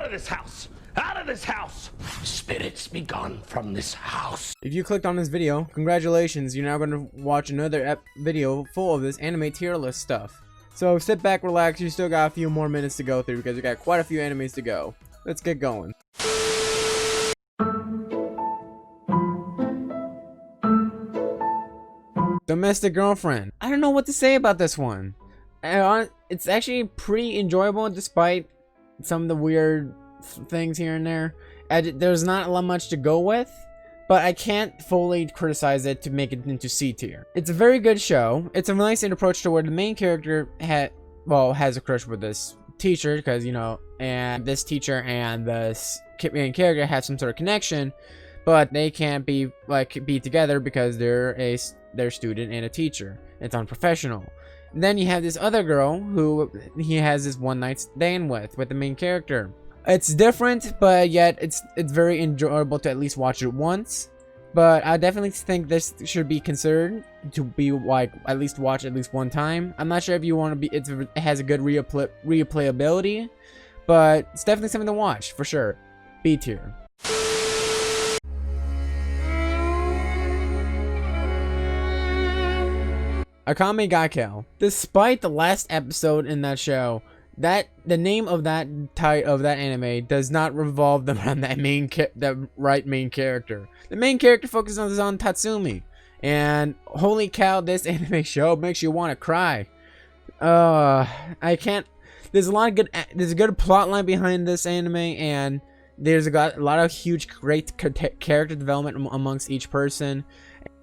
of this house! Out of this house! Spirits be gone from this house. If you clicked on this video, congratulations, you're now going to watch another video full of this anime tier list stuff. So sit back, relax, you still got a few more minutes to go through because we got quite a few animes to go. Let's get going. Domestic Girlfriend. I don't know what to say about this one. It's actually pretty enjoyable despite some of the weird things here and there. There's not a lot much to go with, but I can't fully criticize it to make it into C tier. It's a very good show. It's a nice approach to where the main character has a crush with this teacher, because you know, and this teacher and the main character have some sort of connection, but they can't be together because they're their student and a teacher. It's unprofessional. Then you have this other girl who he has this one night stand with the main character. It's different, but yet it's very enjoyable to at least watch it once. But I definitely think this should be considered to be at least watch at least one time. I'm not sure if you want to be. It has a good replayability, but it's definitely something to watch for sure. B tier. Akame ga Kill. Despite the last episode in that show, the name of that anime does not revolve around that main character. The main character focuses on Tatsumi, and holy cow, this anime show makes you want to cry. I can't. There's a good plot line behind this anime, and there's a lot of great character development amongst each person.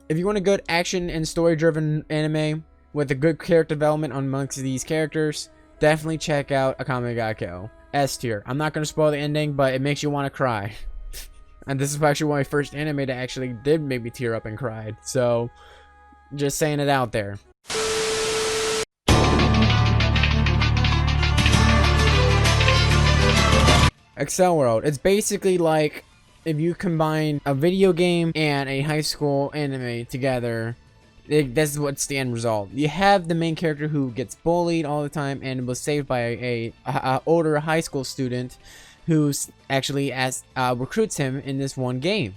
If you want a good action and story-driven anime with a good character development amongst these characters, definitely check out Akame ga Kill. S tier. I'm not going to spoil the ending, but it makes you want to cry. And this is actually one of my first anime that actually did make me tear up and cried. So, just saying it out there. Accel World. It's basically like if you combine a video game and a high school anime together. That's what's the end result. You have the main character who gets bullied all the time and was saved by a older high school student who's actually recruits him in this one game,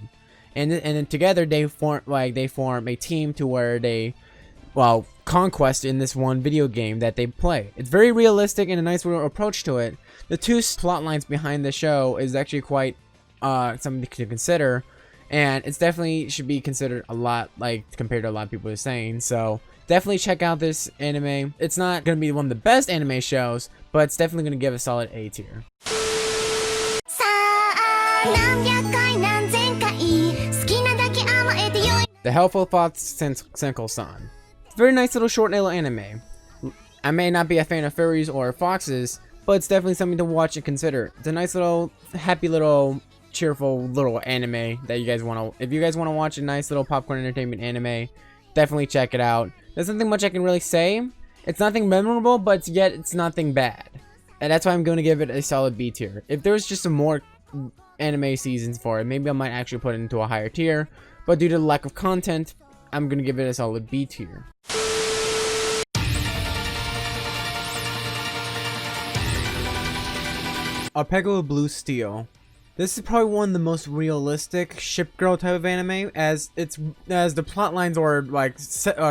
and then together they form a team to where they conquest in this one video game that they play. It's very realistic and a nice little approach to it. The two plot lines behind the show is actually quite something to consider, and it's definitely should be considered a lot, compared to a lot of people are saying. So definitely check out this anime. It's not gonna be one of the best anime shows, but it's definitely gonna give a solid A tier. The Helpful Thoughts Senko-san. It's a very nice little short little anime. I may not be a fan of furries or foxes, but it's definitely something to watch and consider. It's a nice little, happy little, cheerful little anime that you guys want to. If you guys want to watch a nice little popcorn entertainment anime, definitely check it out. There's nothing much I can really say. It's nothing memorable, but yet it's nothing bad, and that's why I'm going to give it a solid B tier. If there's just some more anime seasons for it, maybe I might actually put it into a higher tier, but due to the lack of content, I'm going to give it a solid B tier. Arpeggio Blue Steel. This is probably one of the most realistic ship girl type of anime, as the plot lines or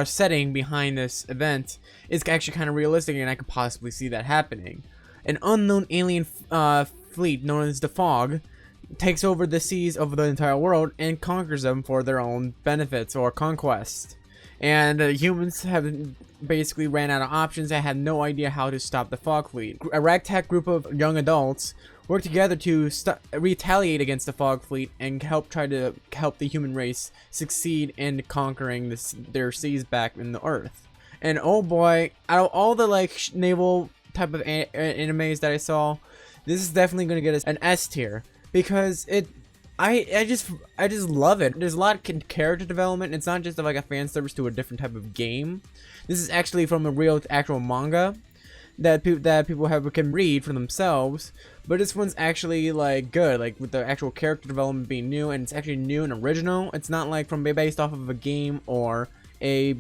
setting behind this event is actually kind of realistic, and I could possibly see that happening. An unknown alien fleet known as the Fog takes over the seas of the entire world and conquers them for their own benefits or conquest. And humans have basically ran out of options and had no idea how to stop the Fog fleet. A ragtag group of young adults work together to retaliate against the Fog fleet and try to help the human race succeed in conquering their seas back in the Earth. And oh boy, out of all the naval type of animes that I saw, this is definitely going to get us an S tier, because I just love it. There's a lot of character development. It's not just a fan service to a different type of game. This is actually from a real actual manga that people can read for themselves. But this one's actually good, with the actual character development being new, and it's actually new and original. It's not based off of a game or a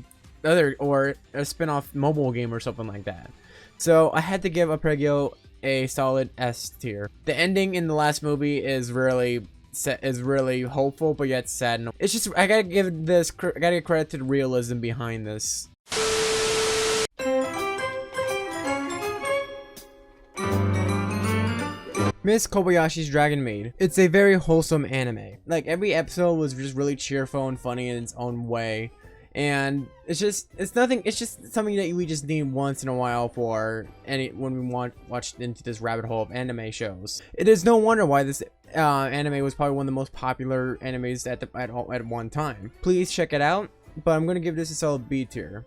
spin-off mobile game or something like that. So I had to give Arpeggio a solid S tier. The ending in the last movie is really hopeful, but yet sad. It's just I gotta give credit to the realism behind this. Miss Kobayashi's Dragon Maid. It's a very wholesome anime. Like, every episode was just really cheerful and funny in its own way. And it's just something that we just need once in a while when we watch into this rabbit hole of anime shows. It is no wonder why this anime was probably one of the most popular animes at one time. Please check it out, but I'm gonna give this a solid B tier.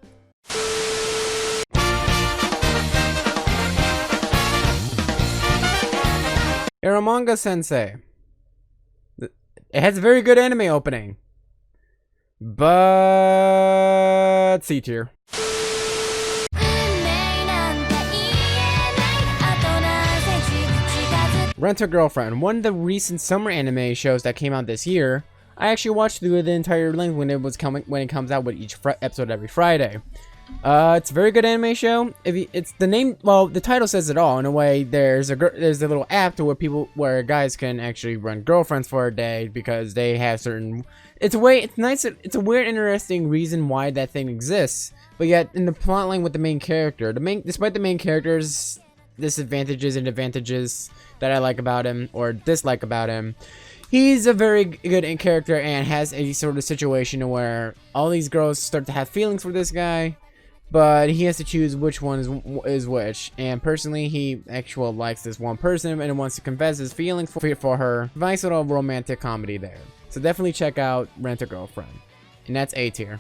Eromanga Sensei. It has a very good anime opening, but C tier. Rent-a-Girlfriend, one of the recent summer anime shows that came out this year. I actually watched through the entire length when it comes out with each episode every Friday. It's a very good anime show. It's the name, well, the title says it all. In a way, there's a little app to where guys can actually run girlfriends for a day because they have certain. It's a weird, interesting reason why that thing exists. But yet, in the plotline with the main character, despite the main character's disadvantages and advantages that I like about him or dislike about him, he's a very good character and has a sort of situation where all these girls start to have feelings for this guy, but he has to choose which one is which. And personally, he actually likes this one person and wants to confess his feelings for her. Nice little romantic comedy there. So definitely check out Rent-a-Girlfriend. And that's A tier.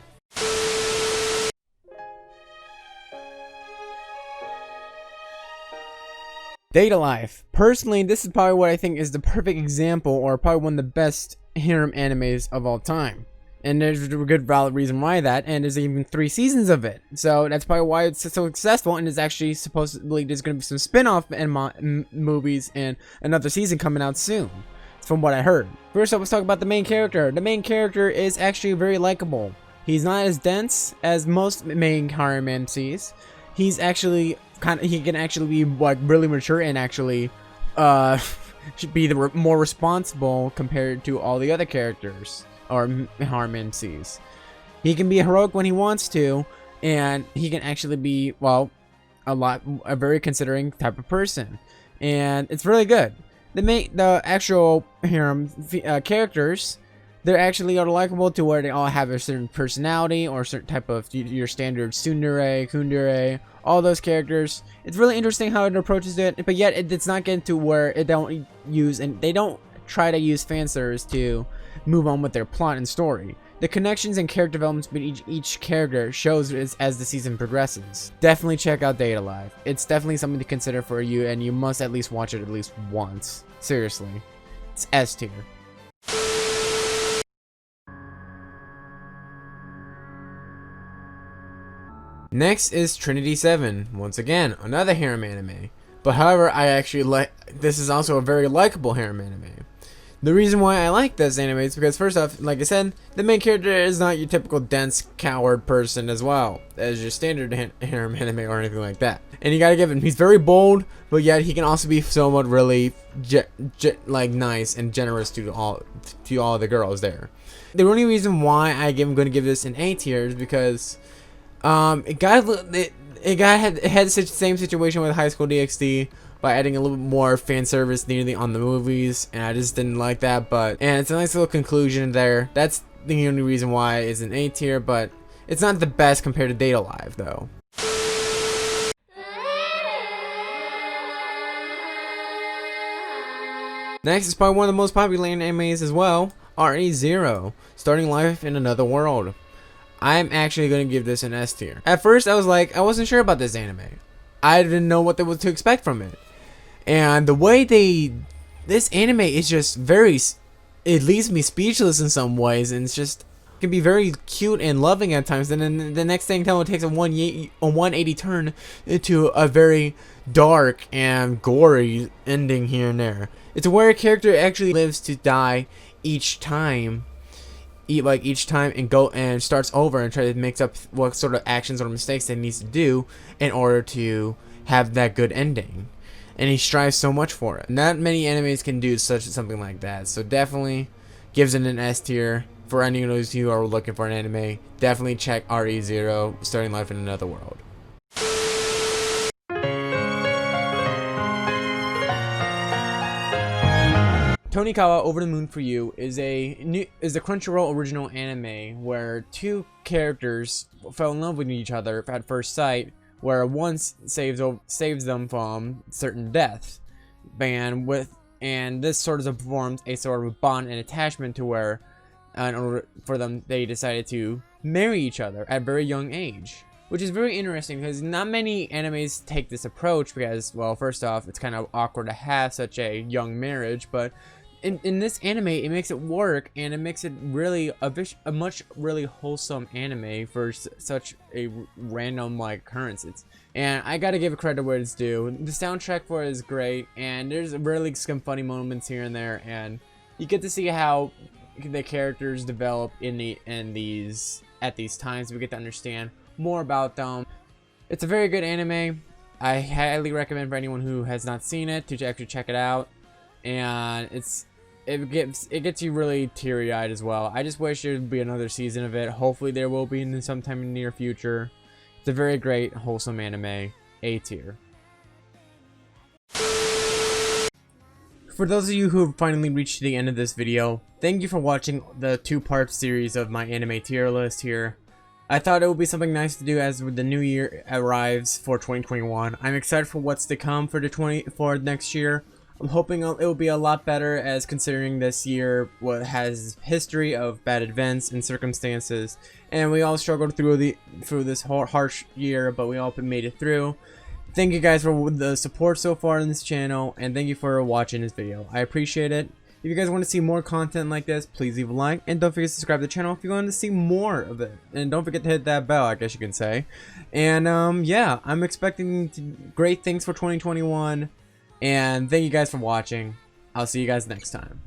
Data Life. Personally, this is probably what I think is the perfect example, or probably one of the best harem animes of all time. And there's a good valid reason why that, and there's even 3 seasons of it. So that's probably why it's so successful, and it's actually supposedly there's going to be some spin-off movies and another season coming out soon, from what I heard. First up, let's talk about the main character. The main character is actually very likable. He's not as dense as most main harem MCs. He's actually he can actually be like really mature and actually should be more responsible compared to all the other characters or harem MCs. He can be heroic when he wants to, and he can actually be, well, a very considering type of person, and it's really good. The actual harem characters, they're actually likable to where they all have a certain personality or a certain type of your standard tsundere, kundere, all those characters. It's really interesting how it approaches it, but yet it's not getting to where they don't try to use fan service to move on with their plot and story. The connections and character developments between each character shows as the season progresses. Definitely check out Data Life. It's definitely something to consider for you, and you must at least watch it at least once. Seriously. It's S tier. Next is Trinity Seven. Once again, another harem anime. But however, I actually this is also a very likable harem anime. The reason why I like this anime is because, first off, like I said, the main character is not your typical dense coward person as well as your standard harem anime or anything like that. And you gotta give him, he's very bold, but yet he can also be somewhat really like nice and generous to all the girls there. The only reason why I'm going to give this an A tier is because it had the same situation with High School DxD by adding a little bit more fan service nearly on the movies, and I just didn't like that. And it's a nice little conclusion there. That's the only reason why it's an A tier, but it's not the best compared to Data Live though. Next is probably one of the most popular animes as well, RE0, Starting Life in Another World. I'm actually going to give this an S tier. At first, I wasn't sure about this anime. I didn't know what to expect from it. And the way this anime is just it leaves me speechless in some ways, and it can be very cute and loving at times. And then the next thing it takes a 180 turn into a very dark and gory ending here and there. It's where a character actually lives to die each time and go and starts over and try to make up what sort of actions or mistakes that he needs to do in order to have that good ending. and he strives so much for it. Not many animes can do something like that, so definitely gives it an S tier. For any of those who are looking for an anime, definitely check RE0, Starting Life in Another World. Tonikawa Over the Moon for You is a Crunchyroll original anime where two characters fell in love with each other at first sight, where one saves them from certain deaths, and this sort of forms a sort of bond and attachment to where, in order for them, they decided to marry each other at a very young age, which is very interesting because not many animes take this approach because, well, first off, it's kind of awkward to have such a young marriage, but in this anime, it makes it work, and it makes it really a much really wholesome anime for such a random like occurrence. And I gotta give it credit where it's due. The soundtrack for it is great, and there's really some funny moments here and there, and you get to see how the characters develop at these times. We get to understand more about them. It's a very good anime. I highly recommend for anyone who has not seen it to actually check it out, and it gets you really teary-eyed as well. I just wish there would be another season of it. Hopefully there will be in sometime in the near future. It's a very great, wholesome anime. A tier. For those of you who have finally reached the end of this video, thank you for watching the two-part series of my anime tier list here. I thought it would be something nice to do as the new year arrives for 2021. I'm excited for what's to come for next year. I'm hoping it will be a lot better, as considering this year has history of bad events and circumstances, and we all struggled through this harsh year, but we all made it through. Thank you guys for the support so far in this channel, and thank you for watching this video. I appreciate it. If you guys want to see more content like this, please leave a like, and don't forget to subscribe to the channel if you want to see more of it. And don't forget to hit that bell, I guess you can say. And yeah, I'm expecting great things for 2021. And thank you guys for watching. I'll see you guys next time.